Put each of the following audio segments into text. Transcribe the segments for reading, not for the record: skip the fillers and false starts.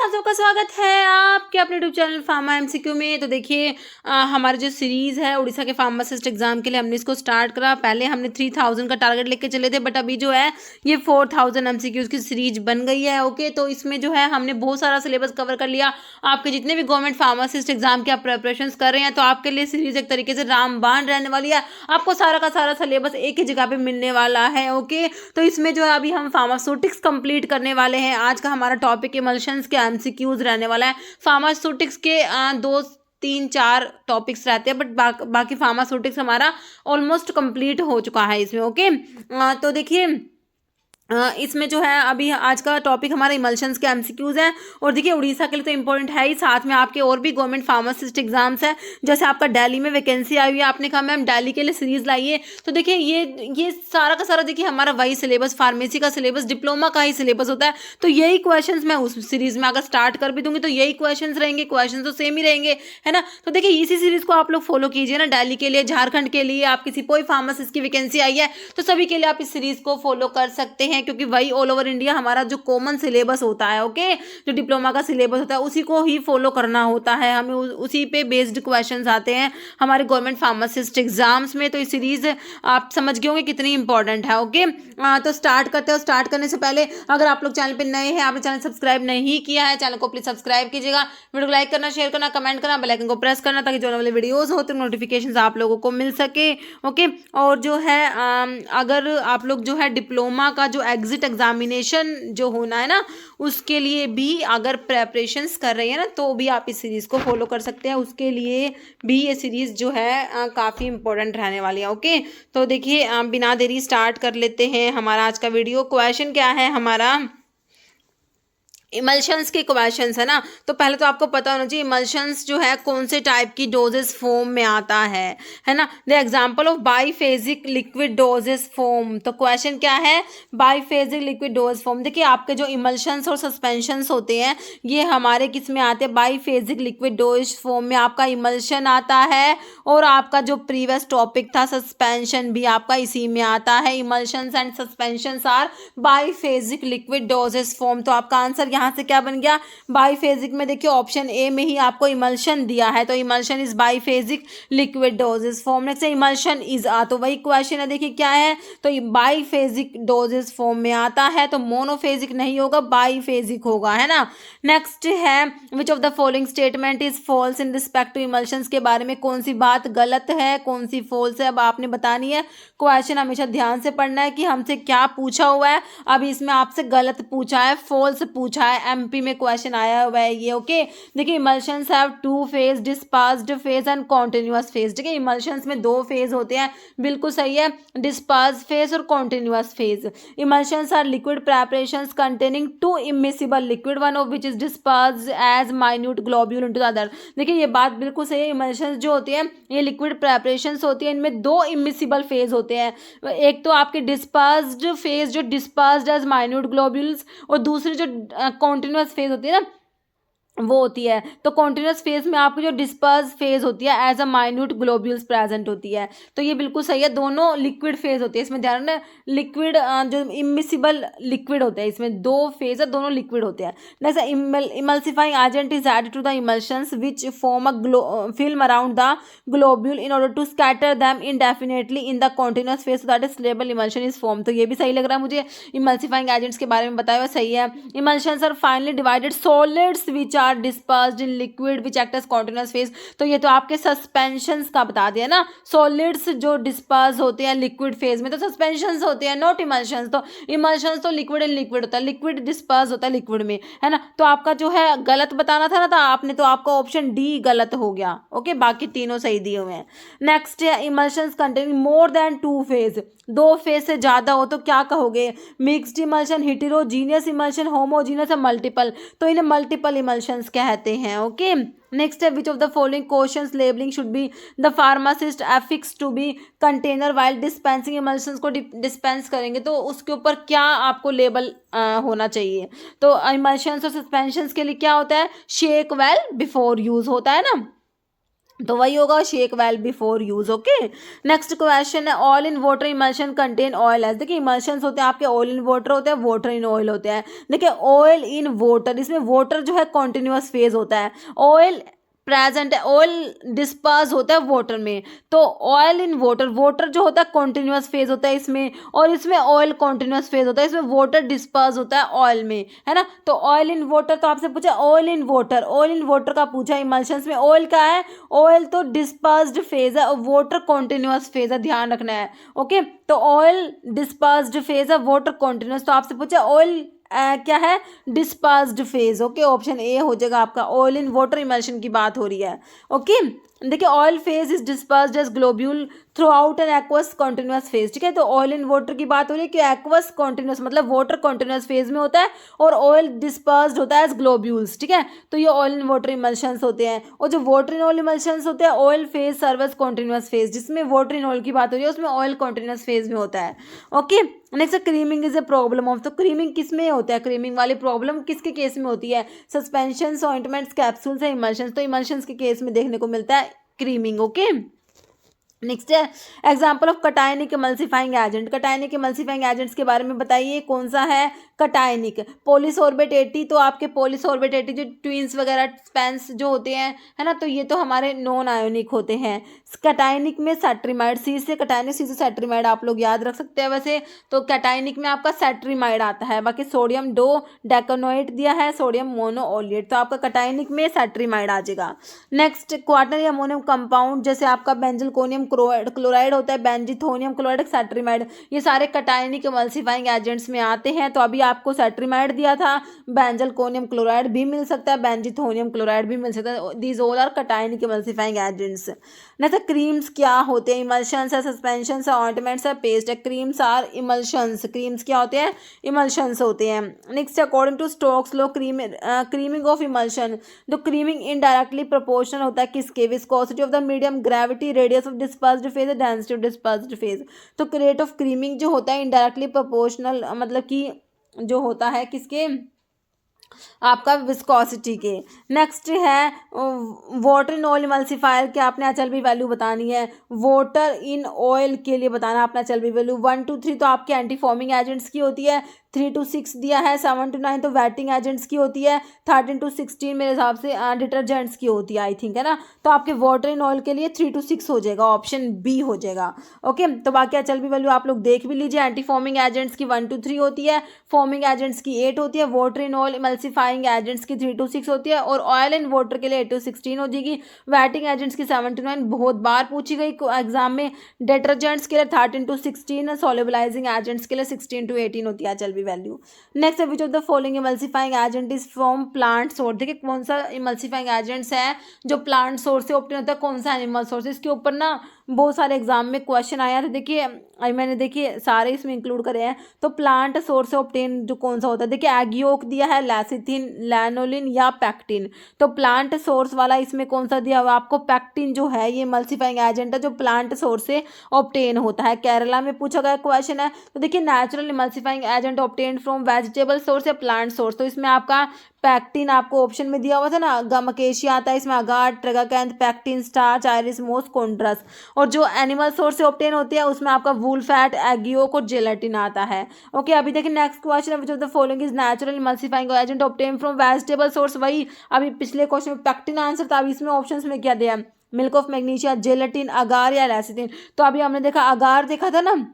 आप सबका स्वागत है आपके अपने यूट्यूब चैनल फार्मा एमसीक्यू में। तो देखिए हमारी जो सीरीज़ है उड़ीसा के फार्मासिस्ट एग्जाम के लिए हमने इसको स्टार्ट करा। पहले हमने 3000 का टारगेट लेके चले थे, बट अभी जो है ये 4000 एमसीक्यूज़ की सीरीज बन गई है। ओके, तो इसमें जो है हमने बहुत सारा सिलेबस कवर कर लिया। आपके जितने भी गवर्नमेंट फार्मासिस्ट एग्जाम के आप प्रेपरेशन कर रहे हैं तो आपके लिए सीरीज एक तरीके से रामबाण रहने वाली है। आपको सारा का सारा सिलेबस एक ही जगह पे मिलने वाला है। ओके, तो इसमें जो है अभी हम फार्मास्यूटिक्स कंप्लीट करने वाले हैं। आज का हमारा टॉपिक इमल्शंस के एमसीक्यूज रहने वाला है। फार्मास्यूटिक्स के 2 3 4 टॉपिक्स रहते हैं, बट बाकी फार्मास्यूटिक्स हमारा ऑलमोस्ट कंप्लीट हो चुका है इसमें। ओके, तो देखिए इसमें जो है अभी आज का टॉपिक हमारा इमल्शंस के एमसीक्यूज हैं। और देखिए उड़ीसा के लिए तो इंपॉर्टेंट है ही, साथ में आपके और भी गवर्नमेंट फार्मासिस्ट एग्जाम्स हैं। जैसे आपका दिल्ली में वैकेंसी आई हुई है, आपने कहा मैम दिल्ली के लिए सीरीज लाइए। तो देखिए ये सारा का सारा देखिए हमारा वही सिलेबस, फार्मेसी का सिलेबस, डिप्लोमा का ही सिलेबस होता है। तो यही क्वेश्चन मैं उस सीरीज में अगर स्टार्ट कर भी दूंगी तो यही क्वेश्चन रहेंगे, क्वेश्चन तो सेम ही रहेंगे, है ना। तो देखिए इसी सीरीज को आप लोग फॉलो कीजिए ना। दिल्ली के लिए, झारखंड के लिए, आप किसी कोई फार्मासिस्ट की वैकेंसी आई है तो सभी के लिए आप इस सीरीज को फॉलो कर सकते हैं, क्योंकि वही ऑल ओवर इंडिया हमारा जो कॉमन सिलेबस होता है, ओके, जो डिप्लोमा का सिलेबस होता है उसी को ही फॉलो करना होता है हमें। उसी पे बेस्ड क्वेश्चंस आते हैं हमारे गवर्नमेंट फार्मासिस्ट एग्जाम्स में। तो इस सीरीज आप समझ गए होंगे कितनी इंपॉर्टेंट है। ओके, तो स्टार्ट करते हो। स्टार्ट करने से पहले अगर आप लोग चैनल पे नए हैं, आपने चैनल सब्सक्राइब नहीं किया है, चैनल को प्लीज सब्सक्राइब कीजिएगा। वीडियो को लाइक करना, शेयर करना, कमेंट करना, बेल आइकन को प्रेस करना, ताकि जो वाले वीडियोस होते हैं नोटिफिकेशन आप लोगों को मिल सके। ओके, और जो है अगर आप लोग जो है डिप्लोमा का जो एग्जिट एग्जामिनेशन जो होना है ना, उसके लिए भी अगर प्रेपरेशंस कर रहे हैं ना, तो भी आप इस सीरीज़ को फॉलो कर सकते हैं। उसके लिए भी ये सीरीज़ जो है काफ़ी इंपॉर्टेंट रहने वाली है। ओके, तो देखिए बिना देरी स्टार्ट कर लेते हैं हमारा आज का वीडियो। क्वेश्चन क्या है हमारा, इमल्शंस के क्वेश्चंस है ना। तो पहले तो आपको पता होना चाहिए इमल्शंस जो है कौन से टाइप की डोजेस फॉर्म में आता है ना। The example of biphasic liquid doses form. तो क्वेश्चन क्या है, बाईफेजिक लिक्विड डोज फॉर्म। देखिए आपके जो इमल्शंस और सस्पेंशंस होते हैं ये हमारे किस में आते हैं, बाईफेजिक लिक्विड डोज फॉर्म में आपका इमल्शन आता है। और आपका जो प्रीवियस टॉपिक था सस्पेंशन भी आपका इसी में आता है। Emulsions and suspensions are biphasic liquid doses form. तो आपका आंसर यहाँ से क्या बन गया, बाईफेजिक में देखिए ऑप्शन ए में ही आपको इमल्शन दिया है, तो emulsion is biphasic liquid doses form. Next emulsion is तो वही क्वेश्चन है, देखिए क्या है, तो बाईफेजिक डोजेस फॉर्म में आता है, तो मोनोफेजिक नहीं होगा, बाईफेजिक होगा, है ना। नेक्स्ट है which of the following statement is false in respect to emulsions. के बारे में कौन सी बात गलत है, कौन सी फॉल्स है, अब आपने बतानी है। क्वेश्चन हमेशा ध्यान से पढ़ना है कि हमसे क्या पूछा हुआ है। अभी इसमें आपसे गलत पूछा है, फॉल्स पूछा है, एमपी में क्वेश्चन आया हुआ है ये। ओके, देखिए emulsions have 2 phase, dispersed phase and continuous phase. ठीक है, इमल्शंस में 2 फेज होते हैं, बिल्कुल सही है, डिस्पर्स्ड फेज और continuous phase. Emulsions are liquid preparations containing 2 immiscible liquid, one of which is dispersed as minute globule into the other. देखिए ये बात बिल्कुल सही है, इमल्शंस जो होती हैं ये लिक्विड प्रेपरेशंस होती है, इनमें 2 इमिसिबल फेज होते हैं। एक तो आपके डिस्पर्स्ड फेज जो डिस्पर्स्ड एज माइन्यूट ग्लोब्यूल्स, और दूसरी जो कॉन्टिन्यूअस फेज होती है ना वो होती है। तो कॉन्टिन्यूअस फेज में आपकी जो डिस्पर्स फेज होती है as a minute globules present होती है। तो ये बिल्कुल सही है, दोनों लिक्विड फेज होती है। इसमें ध्यान रखना, लिक्विड जो इमिसिबल लिक्विड होते हैं इसमें 2 फेज है, दोनों लिक्विड होते हैं। Next emulsifying agent is added to the emulsions which form a film around the globule in order to scatter them indefinitely in the continuous phase so that a stable emulsion is form. तो ये भी सही लग रहा है मुझे, emulsifying agents के बारे में बताया हुआ सही है। Emulsions are finally divided solids which are dispersed in liquid which act as continuous phase. तो ये तो आपके सस्पेंशंस का बता दिया ना, सॉलिड्स जो डिस्पर्स होते हैं लिक्विड फेज में तो सस्पेंशंस होते हैं, नॉट इमल्शंस। तो इमल्शंस तो लिक्विड एंड लिक्विड होता है, लिक्विड डिस्पर्स होता है लिक्विड में, है ना। तो आपका जो है गलत बताना था ना, तो आपने तो आपका ऑप्शन डी गलत हो गया। ओके, बाकी तीनों सही दिए हुए हैं। नेक्स्ट है emulsions containing more than 2 phase, 2 phase से ज्यादा हो तो क्या कहोगे, mixed emulsion, heterogeneous emulsion, homogeneous या मल्टीपल। तो इन्हें मल्टीपल इमल्शंस कहते हैं। ओके, नेक्स्ट है which of the following questions labelling should be the pharmacist affix to be container while dispensing. Emulsions को डिस्पेंस करेंगे तो उसके ऊपर क्या आपको लेबल होना चाहिए। तो इमल्शंस और सस्पेंशंस के लिए क्या होता है, शेक वेल बिफोर यूज होता है ना। तो वही होगा shake well before use. Okay, next question है oil in water emulsion contain oil as. देखिए इमल्शंस होते हैं आपके, ऑयल इन वाटर होते हैं, वाटर इन ऑयल होते हैं। देखिए ऑयल इन वाटर, इसमें वाटर जो है कॉन्टिन्यूअस फेज होता है, ऑयल प्रेजेंट है, ऑयल डिस्पर्स होता है वाटर में। तो ऑयल इन वाटर, वाटर जो होता है कॉन्टिन्यूअस फेज होता है इसमें, और इसमें ऑयल कॉन्टिन्यूअस फेज होता है, इसमें वाटर डिस्पर्स होता है ऑयल में, है ना। तो ऑयल इन वाटर, तो आपसे पूछा oil in water, oil in water का पूछा, इमल्शंस में ऑयल का है, ऑयल तो डिस्पर्स्ड फेज है और वाटर कॉन्टिन्यूअस फेज है, ध्यान रखना है। ओके, तो ऑयल डिस्पर्स्ड फेज है, वाटर कॉन्टिन्यूअस, तो आपसे पूछा ऑयल क्या है, dispersed phase. Okay, option A हो जाएगा आपका, ऑयल इन वाटर इमल्शन की बात हो रही है। ओके, देखिए oil phase is dispersed as globule throughout an aqueous continuous phase. ठीक है, तो ऑयल इन वाटर की बात हो रही है कि एक्वस कॉन्टिन्यूअस मतलब वाटर कॉन्टिन्यूअस फेज में होता है और ऑयल डिस्पर्स्ड होता है एज ग्लोब्यूल्स। ठीक है, तो ये ऑयल इन वाटर इमल्शंस होते हैं। और जो वाटर इन ऑयल इमल्शंस होते हैं, ऑयल फेज सर्वस कॉन्टिन्यूअस फेज, जिसमें वाटर इन ऑयल की बात हो रही है उसमें ऑयल कॉन्टिन्यूअस फेज में होता है। Okay, next creaming is a problem of, तो क्रीमिंग किस में होता है, क्रीमिंग वाली प्रॉब्लम किसके केस में होती है, सस्पेंशन, ऑइंटमेंट्स, कैप्सूल्स या इमल्शंस। तो इमल्शंस के केस में देखने को मिलता है क्रीमिंग। ओके, नेक्स्ट है example of cationic emulsifying agent. Cationic emulsifying agents के बारे में बताइए, कौन सा है कटायनिक। पॉलीसॉर्बेट 80, तो आपके पॉलीसॉर्बेट 80 जो ट्विंस वगैरह स्पेंस जो होते हैं, है ना, तो ये तो हमारे नॉन आयोनिक होते हैं। कटायनिक में सेट्रीमाइड, सी से कटायनिक, सी से सेट्रीमाइड आप लोग याद रख सकते हैं वैसे। तो कटायनिक में आपका सेट्रीमाइड आता है, बाकी सोडियम डो डेकोनोएट दिया है, सोडियम मोनोओलिएट, तो आपका कटायनिक में सेट्रीमाइड आ जाएगा। नेक्स्ट क्वार्टनरी अमोनियम कंपाउंड, जैसे आपका बेंजलकोनियम क्लोराइड होता है, बेंजिथोनियम क्लोराइड, सेट्रीमाइड, ये सारे कटायनिक इमल्सिफाइंग एजेंट्स में आते हैं। तो अभी आपको सेट्रीमाइड दिया था, बेंजलकोनियम क्लोराइड भी मिल सकता है, बेंजिथोनियम क्लोराइड भी मिल सकता है, these all are cationic emulsifying agents. Next creams क्या होते हैं, इमल्शंस है, सस्पेंशंस है, ऑइंटमेंट्स है, पेस्ट है। क्रीम्स आर इमल्शंस, क्रीम्स क्या होते हैं, इमल्शंस होते हैं। Next according to Stokes law, creaming of emulsion, जो क्रीमिंग इनडायरेक्टली प्रोपोर्शनल होता है किसके, viscosity of the medium, gravity, radius of dispersed phase, density of dispersed phase. तो रेट ऑफ क्रीमिंग जो होता है इनडायरेक्टली प्रोपोर्शनल मतलब कि जो होता है किसके, आपका विस्कोसिटी के। नेक्स्ट है वाटर इन ऑयल इमल्सिफायर के आपने HLB वैल्यू बतानी है, वाटर इन ऑयल के लिए बताना आपने HLB वैल्यू। 1 to 3 तो आपके एंटी फॉर्मिंग एजेंट्स की होती है, 3 to 6 दिया है, 7 to 9 तो वेटिंग एजेंट्स की होती है, 13 to 16 मेरे हिसाब से डिटर्जेंट्स की होती है आई थिंक, है ना। तो आपके वाटर इन ऑयल के लिए 3 to 6 हो जाएगा, ऑप्शन बी हो जाएगा। ओके, तो बाकी HLB वैल्यू आप लोग देख भी लीजिए। एंटी फॉर्मिंग एजेंट्स की 1 to 3 होती है, फॉर्मिंग एजेंट्स की 8 होती है, water in oil emulsifying agents की 3 to 6 होती है, और ऑयल एंड वाटर के लिए 8 to 16 हो जाएगी। वेटिंग एजेंट्स की 7 to 9 बहुत बार पूछी गई एग्जाम में। डिटर्जेंट्स के लिए 13 to 16, सॉल्युबलाइजिंग एजेंट्स के लिए 16 to 18 होती है HLB value. Next which of the following emulsifying agent is from plant source. देखिए कौन सा इमल्सिफाइंग एजेंट्स है जो प्लांट सोर्स से ऑब्टेन होता है, कौन सा एनिमल सोर्स। इसके ऊपर ना बहुत सारे एग्जाम में क्वेश्चन आया था। देखिए मैंने देखिए सारे इसमें इंक्लूड करे हैं। तो प्लांट सोर्स से ऑब्टेन जो कौन सा होता है, देखिए एग योक दिया है, लैसिथिन, लैनोलिन या पैक्टिन। तो प्लांट सोर्स वाला इसमें कौन सा दिया हुआ आपको, पैक्टिन जो है ये इमल्सिफाइंग एजेंट है जो प्लांट सोर्स से ऑब्टेन होता है। केरला में पूछा गया क्वेश्चन है। तो देखिए natural emulsifying agent obtain from vegetable source या प्लांट सोर्स, तो इसमें आपका पैक्टिन आपको ऑप्शन में दिया हुआ था ना, गमकेशिया आता है इसमें, अगार, ट्रेगाकैंथ, पैक्टिन, स्टार्च, आयरिस मोस, कोंड्रस। और जो एनिमल सोर्स से ऑब्टेन होती है उसमें आपका वूल फैट, एग योक और जेलेटिन आता है। ओके, अभी देखिए नेक्स्ट क्वेश्चन है, which of the following is natural emulsifying agent obtain from vegetable source. वही अभी पिछले क्वेश्चन में पैक्टिन आंसर था, अभी इसमें ऑप्शंस में क्या दिया, मिल्क ऑफ मैग्नीशिया, जेलेटिन, अगार या लैसिथिन। तो अभी हमने देखा अगार देखा था ना,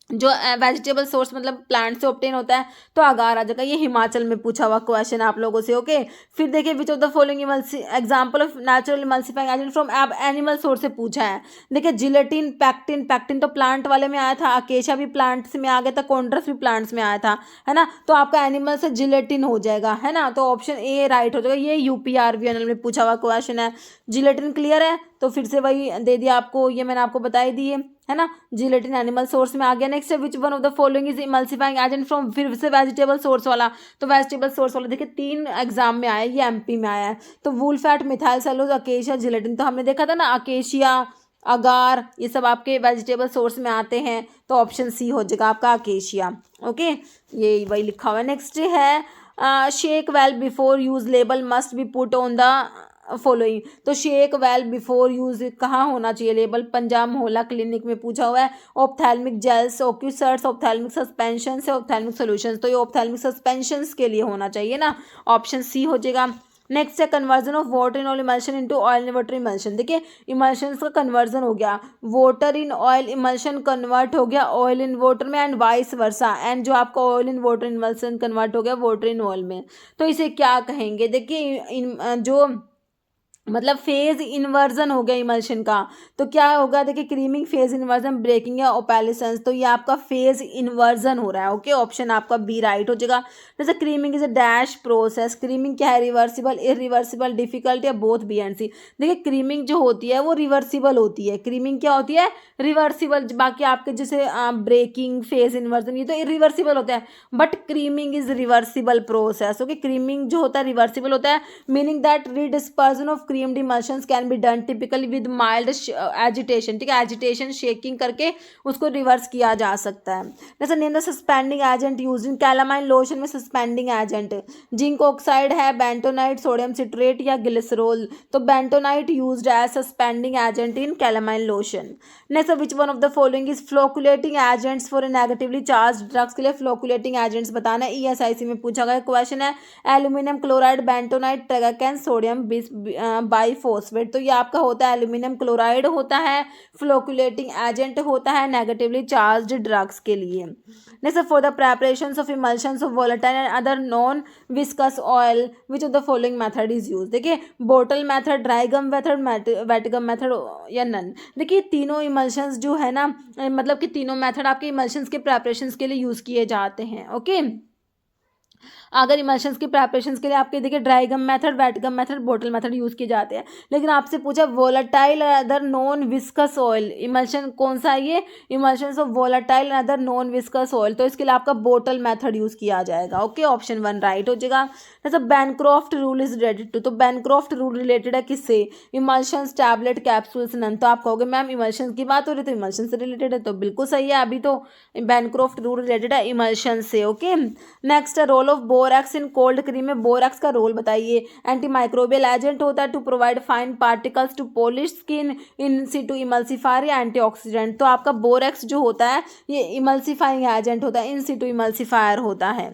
जो वेजिटेबल सोर्स मतलब प्लांट से ऑब्टेन होता है, तो अगार आ जाएगा। ये हिमाचल में पूछा हुआ क्वेश्चन आप लोगों से। ओके, फिर देखिए विच of the following example of natural emulsifying agent from animal source से पूछा है। देखिए जिलेटिन, पैक्टिन, पैक्टिन तो प्लांट वाले में आया था, अकेशा भी प्लांट्स में आ गया था, कोंड्रस भी प्लांट्स में आया था, है ना। तो आपका एनिमल से जिलेटिन हो जाएगा, है ना। तो ऑप्शन ए राइट हो जाएगा। ये UPRVNL में पूछा हुआ क्वेश्चन है। जिलेटिन क्लियर है, तो फिर से वही दे दिया आपको, ये मैंने आपको बताई दी है ना। जिलेटिन एनिमल सोर्स में आ गया। नेक्स्ट है which one of the following is emulsifying agent from, फिर से वेजिटेबल सोर्स वाला। तो वेजिटेबल सोर्स वाला देखिए 3 एग्जाम में आया, ये MP में आया है। तो wool fat, methyl cellulose, acacia, gelatin. तो हमने देखा था ना अकेशिया, अगार, ये सब आपके वेजिटेबल सोर्स में आते हैं। तो ऑप्शन सी हो जाएगा आपका अकेशिया। ओके, ये वही लिखा हुआ है। नेक्स्ट है shake well before use label must be put on the following. तो शेक वेल बिफोर यूज कहाँ होना चाहिए लेबल? पंजाब मोहल्ला क्लिनिक में पूछा हुआ है। ऑप्थेल्मिक जेल्स, ओक्यूसर्ट्स, ऑप्थेल्मिक सस्पेंशन से ऑप्थेल्मिक सॉल्यूशंस, तो ये ऑप्थेल्मिक सस्पेंशंस के लिए होना चाहिए ना, ऑप्शन सी हो जाएगा। नेक्स्ट है conversion of water in oil emulsion into oil in water emulsion. देखिए इमल्शन का कन्वर्जन हो गया, water in oil emulsion convert हो गया ऑयल इन वाटर में, एंड वाइस वर्सा, एंड जो आपका oil in water emulsion convert हो गया वाटर इन ऑयल में। तो इसे क्या कहेंगे? देखिए जो मतलब फेज इन्वर्जन हो गया इमल्शन का, तो क्या होगा? देखिए क्रीमिंग, फेज इन्वर्जन, ब्रेकिंग या ओपैलिसेंस, तो ये आपका फेज इन्वर्जन हो रहा है। ओके, ऑप्शन आपका बी राइट हो जाएगा। जैसे creaming is a dash process, creaming क्या है? रिवर्सिबल, इरिवर्सिबल, डिफिकल्ट या बोथ बी एंड सी। देखिए क्रीमिंग जो होती है वो रिवर्सिबल होती है, क्रीमिंग क्या होती है? रिवर्सिबल। बाकी आपके जैसे ब्रेकिंग, फेज इन्वर्जन ये तो इरिवर्सिबल होता है, but creaming is reversible process. Okay, creaming जो होता है रिवर्सिबल होता है, meaning that redispersion of creamed emulsions can be done typically with mild agitation। ठीक है, एजिटेशन शेकिंग करके उसको रिवर्स किया जा सकता है। जैसे name the suspending agent used in calamine lotion में सस्पेंडिंग एजेंट जिंक ऑक्साइड है, बेंटोनाइट, सोडियम सिट्रेट या ग्लिसरोल। तो bentonite used as suspending agent in calamine lotion. Next, which one of the following is flocculating agents for negatively charge drugs. के लिए फ्लोकुलेटिंग agents बताना है, ESIC में पूछा गया क्वेश्चन है। Aluminium chloride, bentonite, tragacanth, sodium biphosphate. तो ये आपका होता है एल्यूमिनियम क्लोराइड होता है, फ्लोकुलेटिंग एजेंट होता है नेगेटिवली चार्ज्ड ड्रग्स के लिए। Next, for the preparations of emulsions of volatile and other non viscous oil which of the following method is use. देखिए bottle method, dry gum method, wet gum method या none. देखिए तीनों emulsions जो है ना, मतलब कि तीनों मेथड आपके इमल्शंस के प्रेपरेशंस के लिए यूज किए जाते हैं। ओके, अगर इमल्शंस की प्रेपरेशंस के लिए आपके देखिए dry gum method, wet gum method, bottle method use किए जाते हैं। लेकिन आपसे पूछा volatile other non viscous oil, emulsion कौन सा है? ये emulsions of volatile other non viscous oil, तो इसके लिए आपका बोटल मेथड यूज़ किया जाएगा। ओके, ऑप्शन 1 राइट हो जाएगा। जैसे Bancroft rule is related to, तो बैनक्रॉफ्ट रूल रिलेटेड है किससे? Emulsions, tablet, capsules, none. तो आप कहोगे मैम इमल्शन की बात हो रही, तो इमल्शन से रिलेटेड है, तो बिल्कुल सही है। अभी तो बैनक्रॉफ्ट रूल रिलेटेड है इमल्शन से। Okay, next role of borax in cold cream में बोरैक्स का रोल बताइए। एंटी माइक्रोबियल एजेंट होता है to provide fine particles to polish skin, in situ emulsifier या एंटीऑक्सीडेंट। तो आपका बोरैक्स जो होता है ये इमल्सिफाइंग एजेंट होता है, इन सिटू इमल्सिफायर होता है।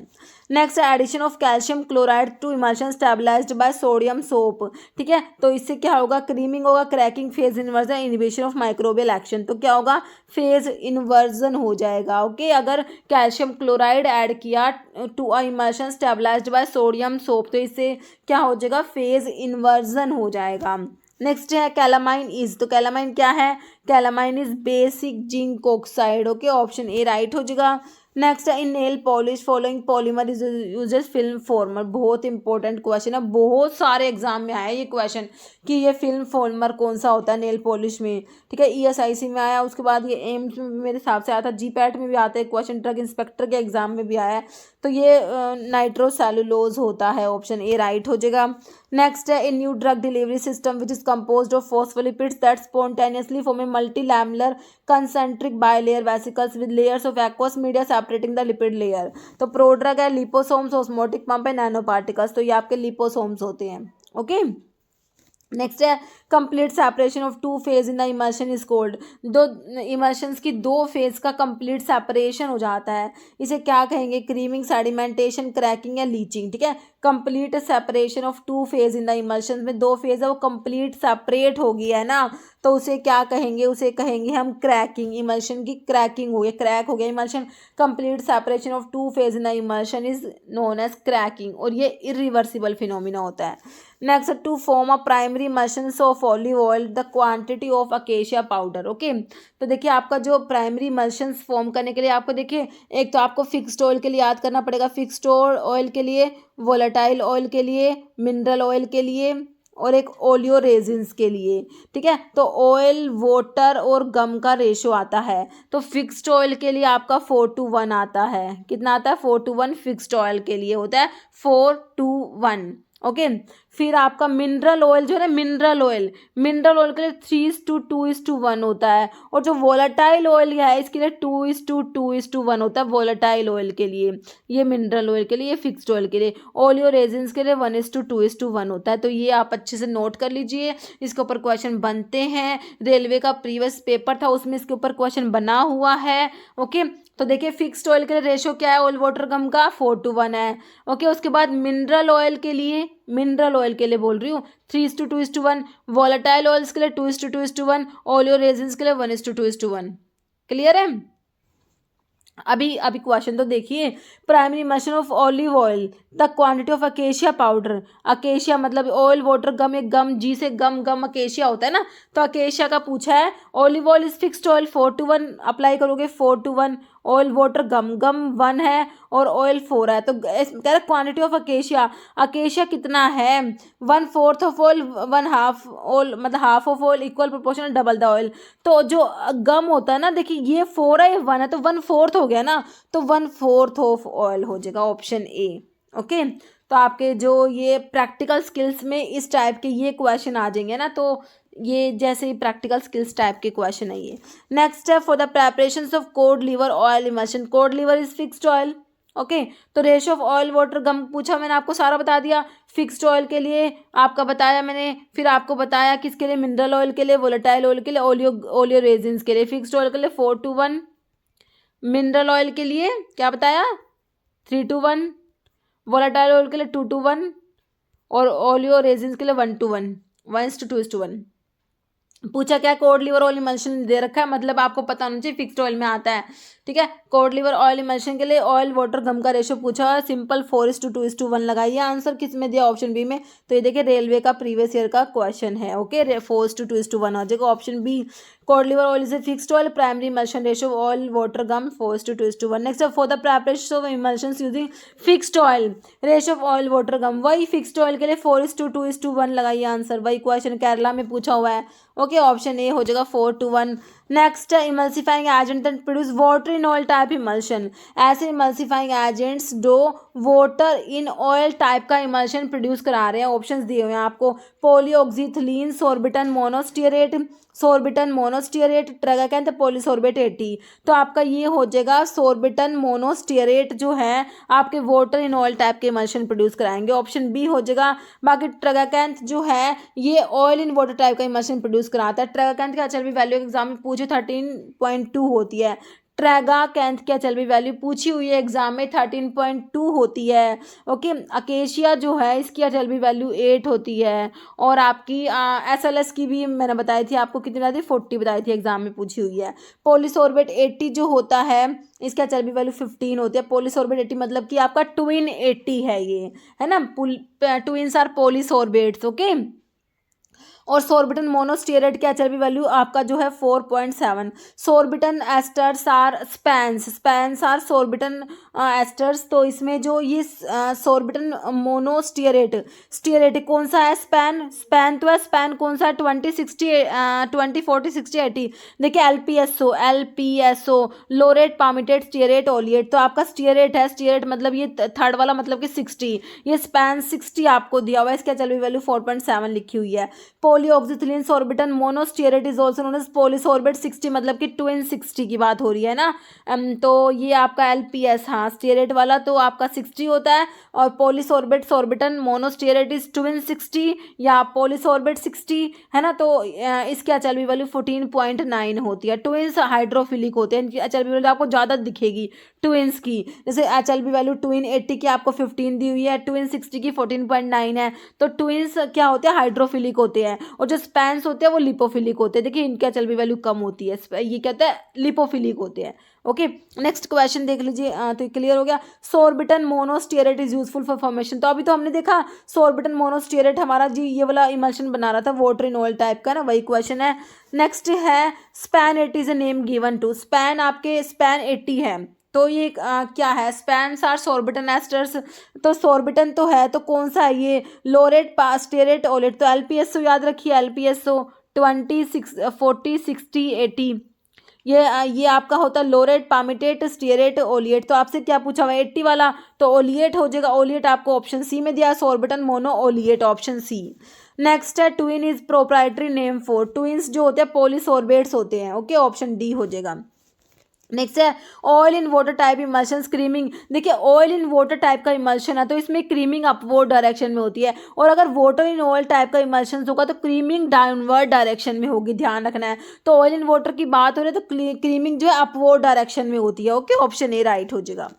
Next, addition of calcium chloride to emulsion stabilised by sodium soap. ठीक है, तो इससे क्या होगा? क्रीमिंग होगा, cracking, phase inversion, inhibition of microbial action. तो क्या होगा? फेज इन्वर्जन हो जाएगा। ओके, अगर कैल्शियम क्लोराइड ऐड किया to a emulsion stabilised by sodium soap, तो इससे क्या हो जाएगा? फेज इन्वर्जन हो जाएगा। नेक्स्ट है कैलामाइन इज, तो कैलामाइन क्या है? Calamine is basic zinc oxide. Okay, option A right हो जाएगा। नेक्स्ट है in nail polish following polymer is uses film farmer. बहुत इंपॉर्टेंट क्वेश्चन है, बहुत सारे एग्जाम में आया ये क्वेश्चन कि ये फिल्म फॉर्मर कौन सा होता है नेल पॉलिश में। ठीक है, ESIC में आया, उसके बाद ये एम्स में भी मेरे हिसाब से आया था, GPAT में भी आता है क्वेश्चन, ड्रग इंस्पेक्टर के एग्जाम में भी आया है। तो ये नाइट्रोसेलुलोज होता है, ऑप्शन ए राइट हो जाएगा। नेक्स्ट है in new drug delivery system which is composed of phospholipids that spontaneously form a multilamellar concentric bilayer vesicles with layers of aqueous media separating the lipid layer. तो prodrug है liposomes, osmotic pump है, nano particles. तो ये आपके liposomes होते हैं। Okay, next है complete separation of two phase in the emulsion is called. दो इमल्शंस की दो फेज का कंप्लीट सेपरेशन हो जाता है, इसे क्या कहेंगे? क्रीमिंग, सेडिमेंटेशन, क्रैकिंग या लीचिंग। ठीक है, complete separation of two phase in the emulsion में दो फेज है वो कंप्लीट सेपरेट हो गया है ना, तो उसे क्या कहेंगे? उसे कहेंगे हम क्रैकिंग। इमल्शन की क्रैकिंग हो गया, क्रैक हो गया emulsion. Complete separation of two phase in the emulsion is known as cracking, और ये इरिवर्सिबल फिनोमिना होता है। Next, to form a primary emulsion of olive oil the quantity of acacia powder. Okay, तो देखिए आपका जो प्राइमरी इमल्शन फॉर्म करने के लिए आपको देखिए एक तो आपको फिक्स्ड ऑयल के लिए याद करना पड़ेगा, फिक्स्ड ऑयल के लिए, वोलेटाइल ऑयल के लिए, मिनरल ऑयल के लिए, और एक ओलियो रेजिन्स के लिए। ठीक है, तो ऑयल, वाटर और गम का रेशो आता है। तो फिक्स्ड ऑयल के लिए आपका 4:1 आता है। कितना आता है? 4:1 फिक्स्ड ऑयल के लिए होता है, 4:1। ओके। फिर आपका मिनरल ऑयल जो है ना, मिनरल ऑयल के लिए 3:2:1 होता है, और जो वोलेटाइल ऑयल है इसके लिए 2:2:1 होता है, वोलेटाइल ऑयल के लिए, ये मिनरल ऑयल के लिए, ये फिक्स्ड ऑयल के लिए। ओलियो रेजिन्स के लिए 1:2:1 होता है। तो ये आप अच्छे से नोट कर लीजिए, इसके ऊपर क्वेश्चन बनते हैं। रेलवे का प्रीवियस पेपर था उसमें इसके ऊपर क्वेश्चन बना हुआ है। ओके, तो देखिए फिक्स्ड ऑयल के लिए रेशो क्या है ऑयल वाटर गम का, 4:1 है। ओके, उसके बाद मिनरल ऑयल के लिए बोल रही हूँ 3:2:1, वॉलेटाइल ऑयल्स के लिए 2:2:1, ओलियो रेजिन्स के लिए 1:2:1। क्लियर है? अभी क्वेश्चन तो देखिए, primary emulsion of olive oil, the quantity of acacia powder. Acacia मतलब ऑयल वाटर गम, एक गम, जी से गम अकेशिया होता है ना, तो अकेशिया का पूछा है। Olive oil is fixed oil 4:1, apply करोगे 4:1। ऑयल वाटर गम 1 है और ऑयल 4 है, तो कह रहे क्वांटिटी ऑफ अकेशिया कितना है, 1/4 ऑफ ऑयल, 1/2 ऑयल, मतलब half of oil, equal proportional double the oil. तो जो गम होता है ना, देखिए ये 4 है, ये 1 है, तो 1/4 हो गया ना, तो 1/4 ऑफ ऑयल हो जाएगा, ऑप्शन ए। ओके, तो आपके जो ये प्रैक्टिकल स्किल्स में इस टाइप के ये क्वेश्चन आ जाएंगे ना, तो ये जैसे ही प्रैक्टिकल स्किल्स टाइप के क्वेश्चन है ये। नेक्स्ट है for the preparation of code liver oil emulsion, code liver is fixed oil. Okay, तो रेशियो ऑफ ऑयल वाटर गम पूछा, मैंने आपको सारा बता दिया। फिक्स्ड ऑयल के लिए आपका बताया मैंने, फिर आपको बताया किसके लिए, मिनरल ऑयल के लिए, वोलेटाइल ऑयल के लिए, ओलियो रेजिन्स के लिए। फिक्स्ड ऑयल के लिए 4:1, मिनरल ऑयल के लिए क्या बताया 3:1, वोलेटाइल ऑयल के लिए 2:1, और ओलियो रेजिन्स के लिए 1:1, 1:2:1। पूछा क्या, कोड लिवर ऑयल इमल्शन दे रखा है, मतलब आपको पता होना चाहिए फिक्स्ड ऑयल में आता है। ठीक है, कोड लिवर ऑयल इमल्शन के लिए ऑयल वाटर गम का रेशो पूछा है, सिंपल 4:2:1 लगाइए। आंसर किस में दिया, ऑप्शन बी में। तो ये देखिए रेलवे का प्रीवियस ईयर का क्वेश्चन है। ओके, 4:2:1 हो जाएगा, option B. Cod liver oil is a fixed oil, primary emulsion ratio oil water gum 4:2:1। Next for the preparation of emulsions using fixed oil, ratio of oil water gum, वही fixed oil के लिए 4:2:1 लगाइए answer, वही question Kerala में पूछा हुआ है। Okay, option A हो जाएगा 4:1। Next emulsifying agent that produce water in oil type emulsion, ऐसे इमल्सिफाइंग एजेंट्स जो वाटर इन ऑयल टाइप का इमल्शन प्रोड्यूस करा रहे हैं। ऑप्शंस दिए हुए हैं आपको, पॉलीऑक्सीथिलीन, सोर्बिटन मोनोस्टियरेट, ट्रेगाकैंथ, पॉलीसोर्बेट 80। तो आपका ये हो जाएगा सोर्बिटन मोनोस्टियरेट जो है आपके वाटर इन ऑयल टाइप के इमल्शन प्रोड्यूस कराएंगे, ऑप्शन बी हो जाएगा। बाकी ट्रेगाकैंथ जो है ये ऑयल इन वाटर टाइप का इमल्शन प्रोड्यूस कराता है। ट्रेगाकैंथ का एचएलवी वैल्यू एग्जाम में पूछे 13.2 होती है। ट्रेगाकैंथ की एचएलवी वैल्यू पूछी हुई है एग्जाम में 13.2 होती है। ओके, अकेशिया जो है इसकी एचएलवी वैल्यू 8 होती है, और आपकी एसएलएस की भी मैंने बताई थी आपको, कितनी बताई थी 40 बताई थी, एग्जाम में पूछी हुई है। पॉलीसोर्बेट 80 जो होता है इसका एचएलवी वैल्यू 15 होती है। पॉलीसोर्बेट 80 मतलब कि आपका ट्विन 80 है, ये है ना, ट्विन्स आर पॉलीसोर्बेट्स। ओके, और सोर्बिटन मोनोस्टियरेट की एचएलवी वैल्यू आपका जो है 4.7। Sorbitan esters are spans are sorbitan esters, तो इसमें जो ये सोर्बिटन मोनोस्टियरेट कौन सा है, स्पैन तो है, स्पैन कौन सा है 20 40 60 80। देखिए एलपीएसओ लोरेट पामिटेट स्टियरेट ओलिएट, तो आपका स्टियरेट है, स्टियरेट मतलब ये थर्ड वाला मतलब कि 60, ये स्पैन 60 आपको दिया हुआ है, इसकी एचएलवी वैल्यू 4.7 लिखी हुई है। Polyoxyethylene sorbitan monostearate is also known as polysorbate 60, मतलब कि ट्विन 60 की बात हो रही है ना। तो ये आपका एलपीएस, हाँ स्टियरेट वाला तो आपका 60 होता है, और पॉलीसोर्बेट सोर्बिटन मोनोस्टियरेट इज ट्विन 60 या पॉलीसोर्बेट 60 है ना। तो इसकी एचएलवी वैल्यू 14.9 होती है। ट्विन्स हाइड्रोफिलिक होते हैं, इनकी एचएलवी वैल्यू आपको ज़्यादा दिखेगी ट्विन्स की, जैसे एचएलवी वैल्यू ट्विन 80 की आपको 15 दी हुई है, ट्विन 60 की 14.9 है। तो ट्विन्स क्या होते हैं, हाइड्रोफिलिक होते हैं, और जो स्पैंस होते हैं वो लिपोफिलिक होते हैं। देखिए इनकी एचएलवी वैल्यू कम होती है, ये कहते हैं लिपोफिलिक होते हैं। ओके, नेक्स्ट क्वेश्चन देख लीजिए, तो क्लियर हो गया। Sorbitan monostearate is useful for formation, तो अभी तो हमने देखा सोर्बिटन मोनोस्टियरेट हमारा जी ये वाला इमल्शन बना रहा था वाटर इन ऑयल टाइप का ना, वही क्वेश्चन है। नेक्स्ट है Span 80 is a name given to, Span आपके स्पैन 80 है, तो ये क्या है, स्पैन्स आर सोर्बिटन एस्टर्स, तो सोर्बिटन तो है, तो कौन सा है ये, लोरेट पास्टेरेट ओलेट, तो एलपीएसओ याद रखिए, एलपीएसओ 20 40 60 80, ये आपका होता है लोरेट, पामिटेट, स्टीयरेट, ओलिएट। तो आपसे क्या पूछा हुआ है 80 वाला, तो ओलिएट हो जाएगा। ओलिएट आपको ऑप्शन सी में दिया, सॉर्बिटन, मोनो, ओलिएट, ऑप्शन सी। नेक्स्ट है twin is proprietary name for, twins जो होते हैं पॉलीसॉर्बेट्स होते हैं, ओके, ऑप्शन डी हो जाएगा। नेक्स्ट है oil in water type emulsion creaming. देखिए ऑयल इन वाटर टाइप का इमल्शन है तो इसमें क्रीमिंग अपवर्ड डायरेक्शन में होती है, और अगर वाटर इन ऑयल टाइप का इमल्शन होगा तो क्रीमिंग डाउनवर्ड डायरेक्शन में होगी, ध्यान रखना है। तो ऑयल इन वाटर की बात हो रही है तो क्रीमिंग जो है अपवर्ड डायरेक्शन में होती है, ओके, ऑप्शन ए राइट हो जाएगा।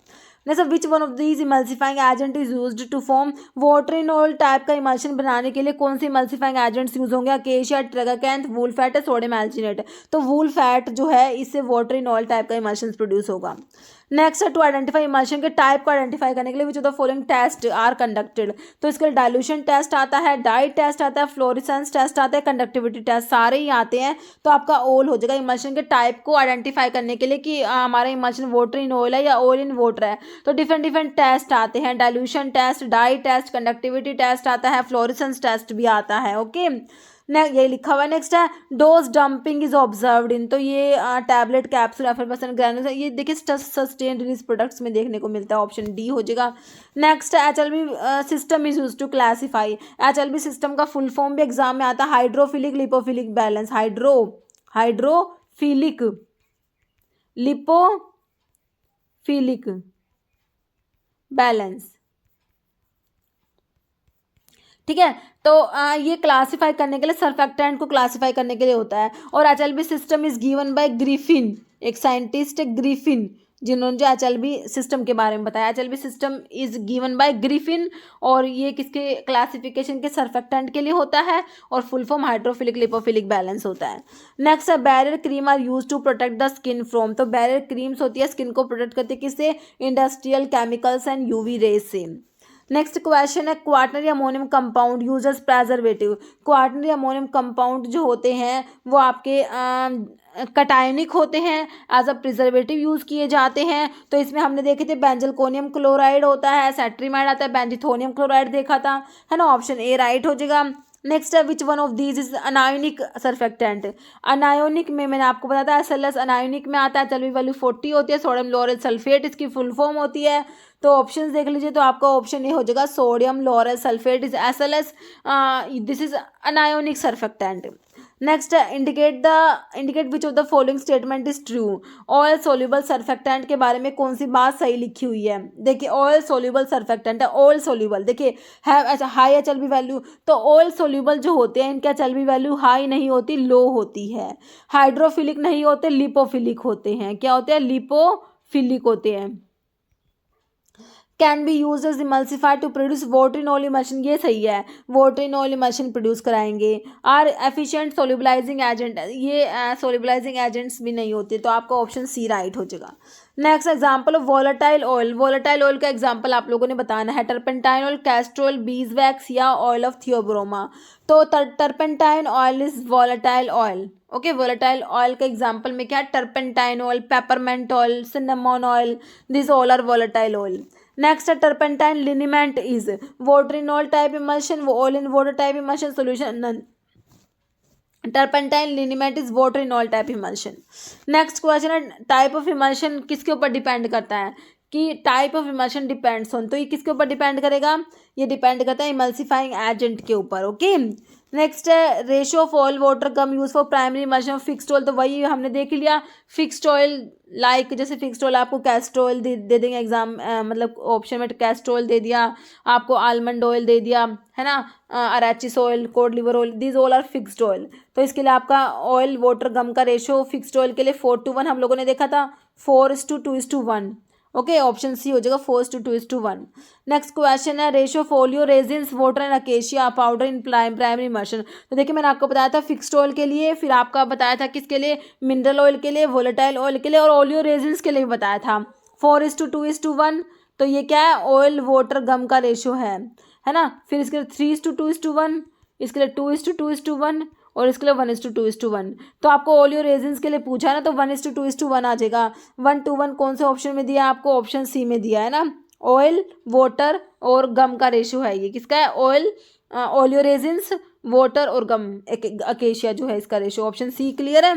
Next, which one of these emulsifying agent is used to form, water in oil type का इमल्शन बनाने के लिए कौन से इमल्सिफाइंग एजेंट्स यूज होंगे? अकेशिया, ट्रेगाकैंथ, वूल फैट है, सोडियम एल्जिनेट। तो वूल फैट जो है इससे वाटर इन ऑयल टाइप का इमल्शन प्रोड्यूस होगा। नेक्स्ट है टू आइडेंटिफाई इमल्शन के टाइप को आइडेंटिफाई करने के लिए which of the following test are conducted. तो इसके लिए डाइल्यूशन टेस्ट आता है, डाई टेस्ट आता है, फ्लोरेसेंस टेस्ट आता है, कंडक्टिविटी टेस्ट, सारे ही आते हैं। तो आपका ऑल हो जाएगा इमल्शन के टाइप को आइडेंटिफाई करने के लिए कि हमारा इमल्शन वाटर इन ऑयल है या ऑयल इन वाटर है। तो डिफरेंट डिफरेंट टेस्ट आते हैं, dilution test, dye test, conductivity test आता है, फ्लोरेसेंस टेस्ट भी आता है, ओके। ये लिखा हुआ है। नेक्स्ट है dose dumping is observed in, तो ये टैबलेट, कैप्सूल, एफरवेसेंट ग्रैन्यूल्स है, ये देखिए सस्टेन रिलीज प्रोडक्ट्स में देखने को मिलता है, ऑप्शन डी हो जाएगा। नेक्स्ट है HLB system is use to classify. HLB system का फुल फॉर्म भी एग्जाम में आता है, hydrophilic lipophilic balance, hydrophilic lipophilic balance, ठीक है। तो ये क्लासिफाई करने के लिए, सर्फेक्टेंट को क्लासिफाई करने के लिए होता है। और HLB system is given by Griffin, एक साइंटिस्ट है ग्रिफिन जिन्होंने जो HLB सिस्टम के बारे में बताया। HLB system is given by Griffin, और ये किसके क्लासिफिकेशन के, सर्फेक्टेंट के लिए होता है, और full form hydrophilic lipophilic balance होता है। नेक्स्ट है barrier cream are use to protect the skin from, तो बैरियर क्रीम्स होती है स्किन को प्रोटेक्ट करती है किससे? Industrial chemicals and UV rays से। नेक्स्ट क्वेश्चन है quaternary ammonium compound use as preservative. Quaternary ammonium compound जो होते हैं वो आपके कटायनिक होते हैं, एज अ प्रिजर्वेटिव यूज किए जाते हैं। तो इसमें हमने देखे थे बेंजलकोनियम क्लोराइड होता है, सेट्रीमाइड आता है, बेंजिथोनियम क्लोराइड देखा था, है ना, ऑप्शन ए राइट हो जाएगा। नेक्स्ट है which one of these is anionic surfactant. Anionic में मैंने आपको बताया था SLS अनायोनिक में आता है, HLB वैल्यू 40 होती है, सोडियम लॉरेल सल्फेट इसकी फुल फॉर्म होती है। तो ऑप्शंस देख लीजिए, तो आपका ऑप्शन ए हो जाएगा sodium lauryl sulphate is SLS, this is anionic surfactant. Next indicate which of the following statement is true. Oil soluble surfactant के बारे में कौन सी बात सही लिखी हुई है? देखिए ऑयल सोल्यूबल सर्फेक्टेंट है, ऑयल सोल्यूबल, देखिए हैव हाई HLB वैल्यू। तो ऑयल सोल्यूबल जो होते हैं इनके HLB वैल्यू हाई नहीं होती, लो होती है। हाइड्रोफिलिक नहीं होते, लिपोफिलिक होते हैं। क्या होते हैं? लिपोफिलिक होते हैं। Can be use as emulsifier to produce water in oil emulsion, ये सही है, water in oil emulsion produce कराएंगे। आर एफिशिएंट सोल्यूबलाइजिंग एजेंट, ये सोल्यूबलाइजिंग एजेंट्स भी नहीं होते, तो आपका ऑप्शन सी राइट हो जाएगा। Next example of volatile oil. Volatile oil का एग्जांपल आप लोगों ने बताना है, turpentine oil, castor, beeswax या ऑयल ऑफ थियोब्रोमा। तो turpentine oil is volatile oil, okay. Volatile oil का एग्जांपल में क्या है? Turpentine oil, peppermint oil, cinnamon oil, this all are volatile oil. Next है turpentine liniment is water in oil type emulsion, वो oil in water type emulsion, solution none. Turpentine liniment is water in oil type emulsion. Next question है type of emulsion किसके ऊपर depend करता है? कि type of emulsion depends on, तो ये किसके ऊपर डिपेंड करेगा? ये डिपेंड करता है इमल्सिफाइंग एजेंट के ऊपर, ओके। नेक्स्ट है ratio of oil water come use for primary emulsion of fixed oil, तो वही हमने देख लिया। फिक्स्ड ऑयल लाइक जैसे फिक्स्ड ऑयल आपको कैस्ट्रोल दे देंगे एग्जाम, मतलब ऑप्शन में कैस्ट्रोल दे दिया, आपको आलमंड ऑयल दे दिया, है ना, arachis oil, cod liver oil, these all are fixed oil. तो इसके लिए आपका ऑयल वाटर गम का रेशियो फिक्स्ड ऑयल के लिए 4:1 हम लोगों ने देखा था, 4:2:1, ओके, ऑप्शन सी हो जाएगा 4:2:1। नेक्स्ट क्वेश्चन है ratio of oleo resins water and acacia powder in primary emulsion. तो देखिए मैंने आपको बताया था फिक्स्ड ऑयल के लिए, फिर आपका बताया था किसके लिए? मिनरल ऑयल के लिए, वोलेटाइल ऑयल के लिए, और ओलियो रेजिन्स के लिए भी बताया था 4:2:1। तो ये क्या है? ऑयल वाटर गम का रेशियो है ना। फिर इसके लिए 3:2:1, इसके लिए 2:2:1, और इसके लिए 1:2:1। तो आपको ओलियो रेजिन्स के लिए पूछा है ना, तो 1:2:1 आ जाएगा। 1:1 कौन से ऑप्शन में दिया? आपको ऑप्शन सी में दिया है ना, ऑयल वाटर और गम का रेशियो है। ये किसका है? ऑयल, ओलियो रेजिन्स, वाटर और गम, अकेशिया जो है इसका रेशियो, ऑप्शन सी क्लियर है।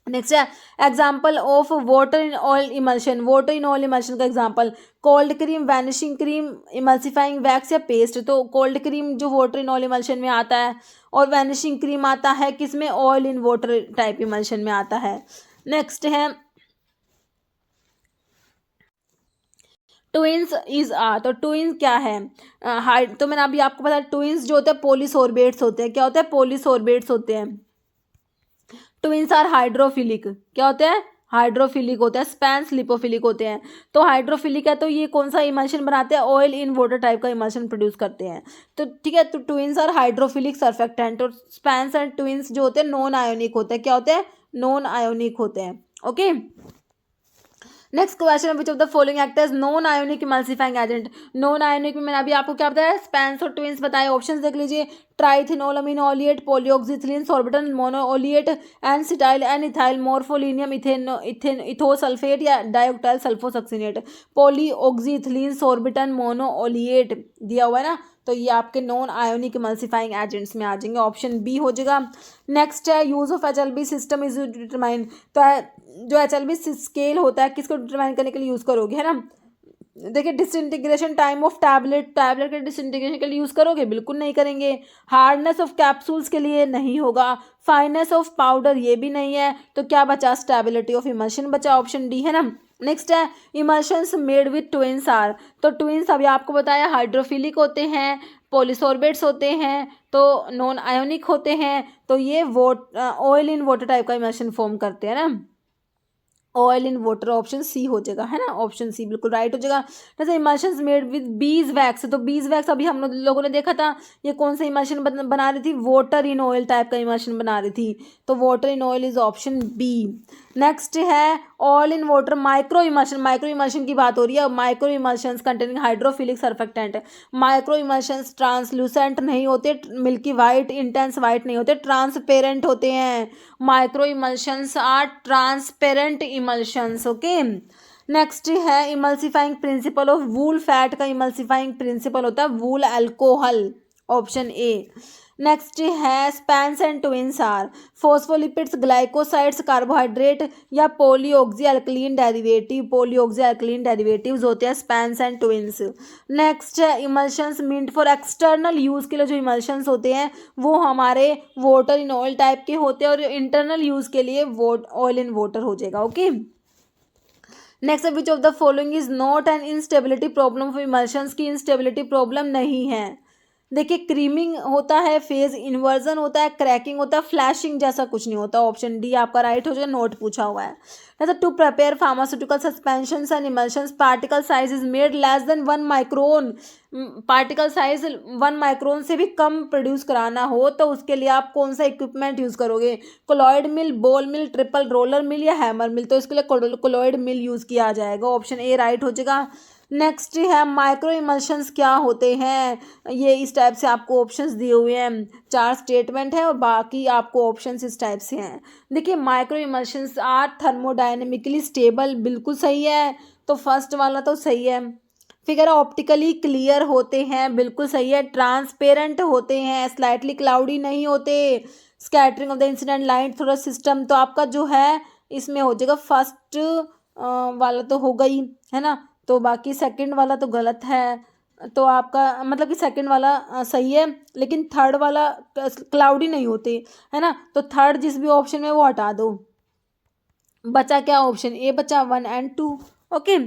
नेक्स्ट है example of water in oil emulsion, water in oil emulsion का example cold cream, vanishing cream, emulsifying wax या पेस्ट। तो कोल्ड क्रीम जो वाटर इन ऑयल इमल्शन में आता है और वैनिशिंग क्रीम आता है किसमें, oil in water type emulsion में आता है। नेक्स्ट है ट्विंस इज आर, तो ट्विंस क्या है, तो मैंने अभी आपको बताया ट्विंस जो होते हैं पोलिसोर्बेट्स होते हैं। क्या होता है, पोलिसोर्बेट्स होते हैं। ट्विंस आर हाइड्रोफिलिक, क्या होते हैं, हाइड्रोफिलिक होते हैं। स्पैंस लिपोफिलिक होते हैं। तो हाइड्रोफिलिक है तो ये कौन सा इमल्शन बनाते हैं, ऑयल इन वाटर टाइप का इमल्शन प्रोड्यूस करते हैं। तो ठीक है, तो ट्विंस आर हाइड्रोफिलिक सर्फेक्टेंट और स्पैंस एंड ट्विंस जो होते हैं नॉन आयोनिक होते हैं। क्या होते हैं, नॉन आयोनिक होते हैं। Okay, next question, which of the following act as non ionic emulsifying agent. Non ionic में मैंने अभी आपको क्या बताया, स्पैंस और ट्विंस बताए। ऑप्शंस देख लीजिए, ट्राइथिनोलामीन ओलिएट, पॉलीऑक्सीथिलीन, सॉर्बिटन मोनोओलिएट, एनसिटाइल एन इथाइल, मोर्फोलिनियम, इथोसल्फेट या डायोक्टाइल सल्फोसक्सिनेट। पॉलीऑक्सीथिलीन, सॉर्बिटन, मोनोओलिएट दिया हुआ है ना, तो ये आपके नॉन आयोनिक इमल्सिफाइंग एजेंट्स में आ जाएंगे। ऑप्शन बी हो जाएगा। नेक्स्ट है use of HLB system is determine, तो जो HLB स्केल होता है किसको डिटरमाइन करने के लिए यूज करोगे, है ना। देखिए डिसइंटीग्रेशन टाइम ऑफ टैबलेट के डिसइंटीग्रेशन के लिए यूज करोगे, बिल्कुल नहीं करेंगे। हार्डनेस ऑफ कैप्सूल्स के लिए नहीं होगा। फाइननेस ऑफ पाउडर ये भी नहीं है। तो क्या बचा, स्टेबिलिटी ऑफ इमल्शन बचा, ऑप्शन डी है ना। नेक्स्ट है emulsions made with Tweens are, तो ट्विंस अभी आपको बताया हाइड्रोफिलिक होते हैं, पॉलीसोर्बेट्स होते हैं, तो नॉन आयोनिक होते हैं। तो ये ऑयल इन वाटर टाइप का इमल्शन फॉर्म करते हैं ना, oil in water, option C हो जाएगा, है ना। ऑप्शन सी बिल्कुल राइट हो जाएगा। जैसे emulsions made with bees wax, तो बीज वैक्स अभी हम लोगों ने देखा था, ये कौन सा इमल्शन बना रही थी, वाटर इन ऑयल टाइप का इमल्शन बना रही थी। तो water in oil is option B. Next है oil in water micro emulsion, micro emulsion की बात हो रही है। Micro emulsions containing hydrophilic surfactant. Micro emulsions translucent नहीं होते, मिल्की वाइट, इंटेंस वाइट नहीं होते, ट्रांसपेरेंट होते हैं। Micro emulsions are transparent emulsions. Okay, next है emulsifying principle of wool fat का इमल्सिफाइंग प्रिंसिपल होता है wool alcohol, option A. Next है spans and tweens are phospholipids, glycosides, carbohydrate या polyoxy alkylene derivative, polyoxy alkylene derivatives होते हैं spans and tweens. Next है emulsions meant for external use के लिए जो इमल्शंस होते हैं वो हमारे वाटर इन ऑयल टाइप के होते हैं और इंटरनल यूज के लिए ऑयल इन वाटर हो जाएगा। Okay, next which of the following is not an instability problem for emulsions की इंस्टेबिलिटी प्रॉब्लम नहीं है। देखिए क्रीमिंग होता है, फेज इन्वर्जन होता है, क्रैकिंग होता है, फ्लैशिंग जैसा कुछ नहीं होता। ऑप्शन डी आपका राइट हो जाएगा, नोट पूछा हुआ है। जैसे to prepare pharmaceutical suspensions and emulsions particle size is made less than 1 micron, particle size 1 micron से भी कम प्रोड्यूस कराना हो तो उसके लिए आप कौन सा इक्विपमेंट यूज़ करोगे, कोलॉइड मिल, बॉल मिल, ट्रिपल रोलर मिल या हैमर मिल। तो इसके लिए कोलॉइड मिल यूज़ किया जाएगा, ऑप्शन ए राइट हो जाएगा। नेक्स्ट है माइक्रो इमल्शंस क्या होते हैं, ये इस टाइप से आपको ऑप्शंस दिए हुए हैं, 4 स्टेटमेंट है और बाकी आपको ऑप्शंस इस टाइप से हैं। देखिए micro emulsions are thermodynamically stable, बिल्कुल सही है, तो फर्स्ट वाला तो सही है। फिगर ऑप्टिकली क्लियर होते हैं, बिल्कुल सही है। ट्रांसपेरेंट होते हैं, स्लाइटली क्लाउडी नहीं होते। Scattering of the incident light through system, तो आपका जो है इसमें हो जाएगा फर्स्ट वाला तो हो गई, है ना। तो बाकी सेकंड वाला तो गलत है, तो आपका मतलब कि सेकंड वाला सही है लेकिन थर्ड वाला क्लाउडी नहीं होते, है ना। तो थर्ड जिस भी ऑप्शन में वो हटा दो, बचा क्या, ऑप्शन ए बचा 1 एंड 2। ओके,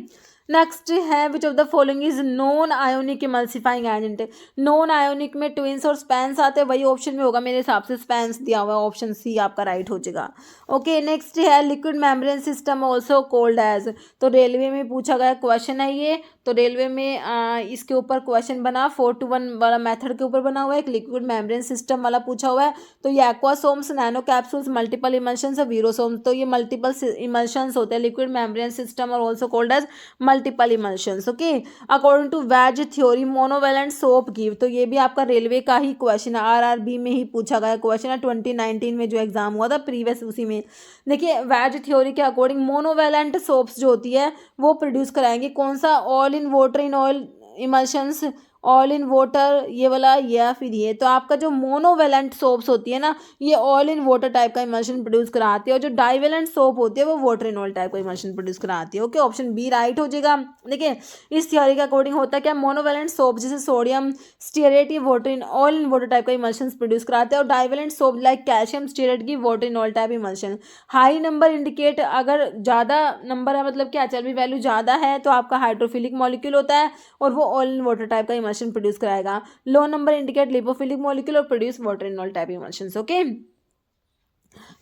नेक्स्ट है which of the following is non ionic emulsifying agent. Non ionic में ट्विंस और स्पैंस आते हैं, वही ऑप्शन में होगा मेरे हिसाब से, स्पैंस दिया हुआ है, ऑप्शन सी आपका राइट हो जाएगा। ओके, नेक्स्ट है liquid membrane system also called as, तो रेलवे में पूछा गया क्वेश्चन है ये। तो रेलवे में इसके ऊपर क्वेश्चन बना 4 to 1 वाला मेथड के ऊपर बना हुआ है, एक लिक्विड मेम्ब्रेन सिस्टम वाला पूछा हुआ है। तो ये aquasomes, nano capsules, multiple emulsions और वीरोसोम्स, तो ये मल्टीपल इमल्शंस होते हैं, लिक्विड मेम्ब्रेन सिस्टम और also called as multiple emulsions. Okay, according to wedge theory monovalent soap give, तो ये भी आपका रेलवे का ही क्वेश्चन है, RRB में ही पूछा गया क्वेश्चन है 2019 में जो एग्जाम हुआ था प्रीवियस, उसी में। देखिए वेज थ्योरी के अकॉर्डिंग मोनोवेलेंट सोप्स जो होती है वो प्रोड्यूस कराएंगे कौन सा, all in water in oil emulsions oil in water ये वाला, या फिर ये। तो आपका जो मोनोवेलेंट सोप्स होती है ना, ये ऑयल इन वाटर टाइप का इमल्शन प्रोड्यूस कराती है, और जो डाइवेलेंट सोप होती है वो वाटर इन ऑयल टाइप का इमल्शन प्रोड्यूस कराती है। ओके, ऑप्शन बी राइट हो जाएगा। देखिए इस थ्योरी के अकॉर्डिंग होता है क्या, मोनोवेलेंट सोप जैसे सोडियम स्टीयरेट ये water in oil in water type का इमल्शन प्रोड्यूस कराते हैं, और divalent soap like calcium stearate की water in oil type emulsion. High number indicate, अगर ज़्यादा नंबर है मतलब क्या एचएलबी वैल्यू ज़्यादा है तो आपका हाइड्रोफिलिक मॉलिक्यूल होता है और वो ऑयल इन वाटर टाइप का इमल्शन प्रोड्यूस कराएगा। लो नंबर इंडिकेट लिपोफिलिक मॉलिक्यूल और produce water in oil type emulsions. Okay,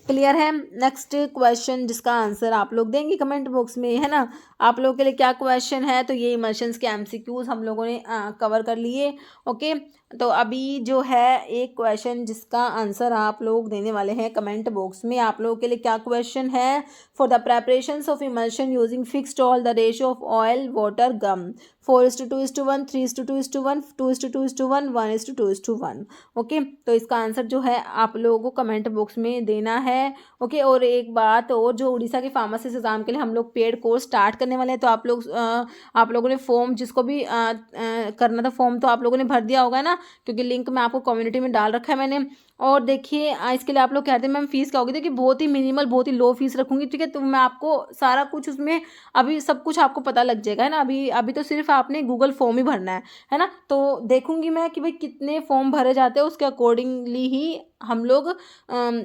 clear है। नेक्स्ट क्वेश्चन जिसका आंसर आप लोग देंगे कमेंट बॉक्स में, है ना। आप लोगों के लिए क्या क्वेश्चन है, तो ये इमल्शंस के एमसीक्यूज हम लोगों ने कवर कर लिए। ओके, तो अभी जो है एक क्वेश्चन जिसका आंसर आप लोग देने वाले हैं कमेंट बॉक्स में। आप लोगों के लिए क्या क्वेश्चन है, for the preparations of emulsion using fixed oil the ratio of oil water gum 4:2:1, 3:2:1, 2:2:1, 1:2:1। Okay, तो इसका आंसर जो है आप लोगों को कमेंट बॉक्स में देना है। ओके, और एक बात और, जो उड़ीसा के फार्मासिस्ट एग्जाम के लिए हम लोग पेड कोर्स स्टार्ट करने वाले हैं, तो आप लोगों ने फॉर्म जिसको भी करना था फॉर्म तो आप लोगों ने भर दिया होगा ना, क्योंकि लिंक मैं आपको कम्युनिटी में डाल रखा है मैंने। और देखिए इसके लिए आप लोग कहते हैं मैम फीस क्या होगी, देखिए बहुत ही मिनिमल, बहुत ही लो फीस रखूंगी, ठीक है। तो मैं आपको सारा कुछ उसमें अभी सब कुछ आपको पता लग जाएगा, है ना। अभी तो सिर्फ आपने गूगल फॉर्म ही भरना है ना। तो देखूंगी मैं कि भाई कितने फॉर्म भरे जाते हैं, उसके अकॉर्डिंगली ही हम लोग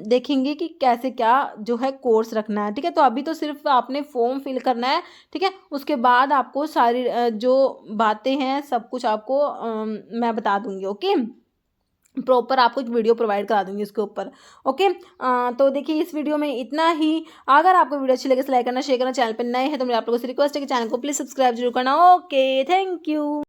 देखेंगे कि कैसे क्या जो है कोर्स रखना है, ठीक है। तो अभी तो सिर्फ आपने फॉर्म फिल करना है, ठीक है। उसके बाद आपको सारी जो बातें हैं सब कुछ आपको मैं बता दूंगी। ओके, प्रॉपर आपको एक वीडियो प्रोवाइड करा दूंगी उसके ऊपर। ओके, तो देखिए इस वीडियो में इतना ही। अगर आपको वीडियो अच्छी लगे तो लाइक करना, शेयर करना, चैनल पर नए हैं तो मेरे आप लोगों से रिक्वेस्ट है कि चैनल को प्लीज़ सब्सक्राइब जरूर करना। Okay, thank you.